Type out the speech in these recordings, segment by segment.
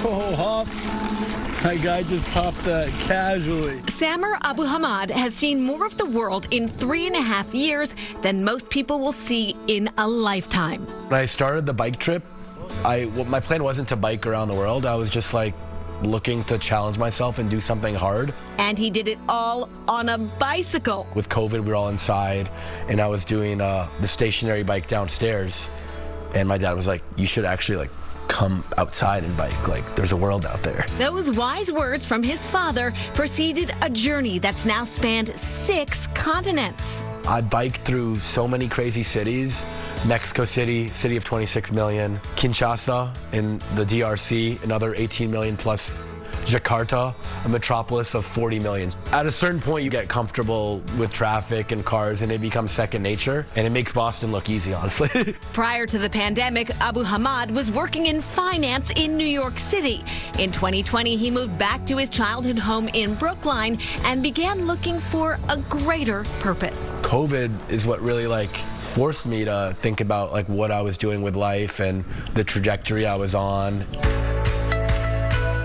Oh, hopped. My guy just hopped that casually. Samer Abu Hamad has seen more of the world in 3.5 years than most people will see in a lifetime. When I started the bike trip, my plan wasn't to bike around the world. I was just like looking to challenge myself and do something hard. And he did it all on a bicycle. With COVID, we were all inside, and I was doing the stationary bike downstairs. And my dad was like, you should actually come outside and bike. Like, there's a world out there. Those wise words from his father preceded a journey that's now spanned 6 continents. I biked through so many crazy cities. Mexico City, city of 26 million. Kinshasa in the DRC, another 18 million plus. Jakarta, a metropolis of 40 million. At a certain point, you get comfortable with traffic and cars, and it becomes second nature, and it makes Boston look easy, honestly. Prior to the pandemic, Abu Hamad was working in finance in New York City. In 2020, he moved back to his childhood home in Brookline and began looking for a greater purpose. COVID is what really forced me to think about what I was doing with life and the trajectory I was on.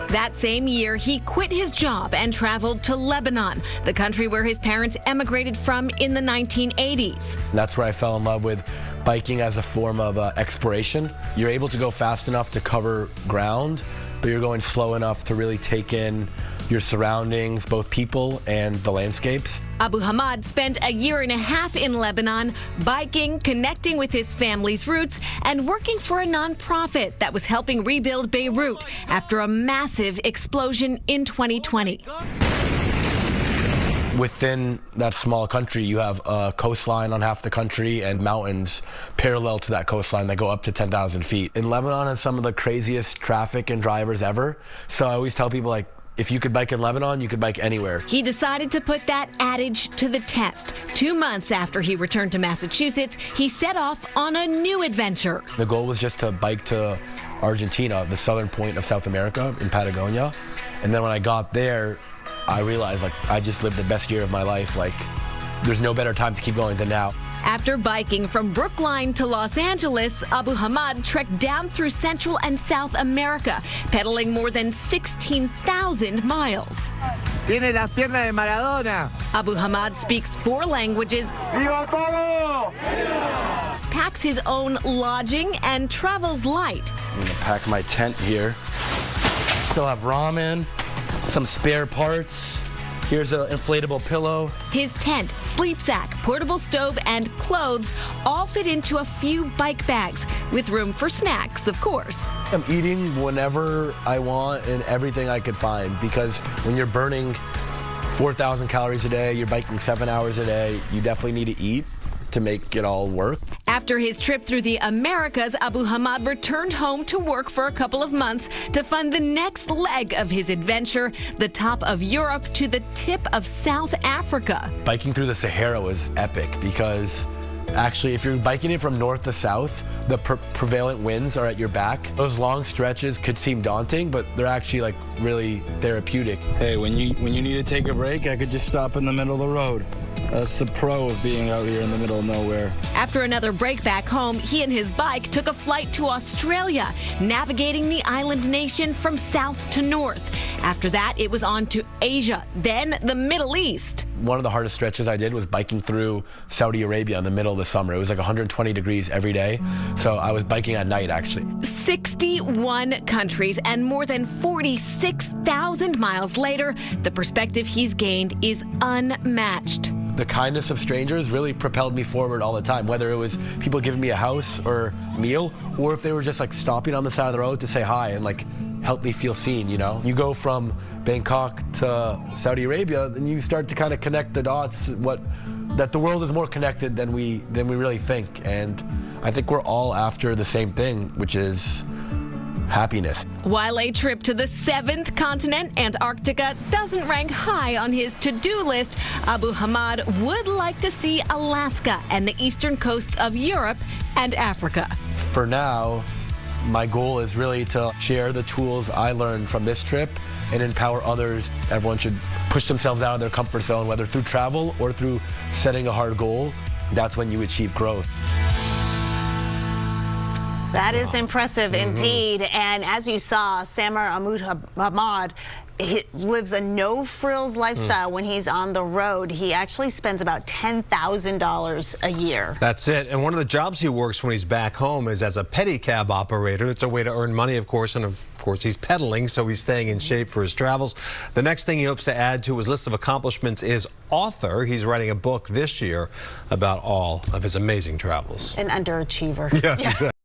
That same year, he quit his job and traveled to Lebanon, the country where his parents emigrated from in the 1980s. And that's where I fell in love with biking as a form of exploration. You're able to go fast enough to cover ground, but you're going slow enough to really take in your surroundings, both people and the landscapes. Abu Hamad spent a 1.5 years in Lebanon, biking, connecting with his family's roots, and working for a nonprofit that was helping rebuild Beirut after a massive explosion in 2020. Within that small country, you have a coastline on half the country and mountains parallel to that coastline that go up to 10,000 feet. In Lebanon has some of the craziest traffic and drivers ever. So I always tell people, if you could bike in Lebanon, you could bike anywhere. He decided to put that adage to the test. 2 months after he returned to Massachusetts, he set off on a new adventure. The goal was just to bike to Argentina, the southern point of South America, in Patagonia. And then when I got there, I realized I just lived the best year of my life. There's no better time to keep going than now. After biking from Brookline to Los Angeles, Abu Hamad trekked down through Central and South America, pedaling more than 16,000 miles. Tiene las piernas de Maradona. Abu Hamad speaks 4 languages, ¡Viva todo! packs his own lodging, and travels light. I'm gonna pack my tent here. Still have ramen, some spare parts. Here's an inflatable pillow. His tent, sleep sack, portable stove, and clothes all fit into a few bike bags, with room for snacks, of course. I'm eating whenever I want and everything I could find, because when you're burning 4,000 calories a day, you're biking 7 hours a day, you definitely need to eat to make it all work. After his trip through the Americas, Abu Hamad returned home to work for a couple of months to fund the next leg of his adventure, the top of Europe to the tip of South Africa. Biking through the Sahara was epic because actually, if you're biking it from north to south, the prevalent winds are at your back. Those long stretches could seem daunting, but they're actually really therapeutic. Hey, when you need to take a break, I could just stop in the middle of the road. That's the pro of being out here in the middle of nowhere. After another break back home, he and his bike took a flight to Australia, navigating the island nation from south to north. After that, it was on to Asia, then the Middle East. One of the hardest stretches I did was biking through Saudi Arabia in the middle of the summer. It was 120 degrees every day. So I was biking at night, actually. 61 countries and more than 46,000 miles later, the perspective he's gained is unmatched. The kindness of strangers really propelled me forward all the time, whether it was people giving me a house or meal, or if they were just stopping on the side of the road to say hi and help me feel seen, You go from Bangkok to Saudi Arabia, and you start to kind of connect the dots, that the world is more connected than we really think. And I think we're all after the same thing, which is happiness. While a trip to the 7th continent, Antarctica, doesn't rank high on his to-do list, Abu Hamad would like to see Alaska and the eastern coasts of Europe and Africa. For now, my goal is really to share the tools I learned from this trip and empower others. Everyone should push themselves out of their comfort zone, whether through travel or through setting a hard goal. That's when you achieve growth. That is impressive indeed. And as you saw, Samar Ahmad he lives a no-frills lifestyle when he's on the road. He actually spends about $10,000 a year. That's it. And one of the jobs he works when he's back home is as a pedicab operator. It's a way to earn money, of course, and of course he's pedaling, so he's staying in shape for his travels. The next thing he hopes to add to his list of accomplishments is author. He's writing a book this year about all of his amazing travels. An underachiever. Yes, exactly.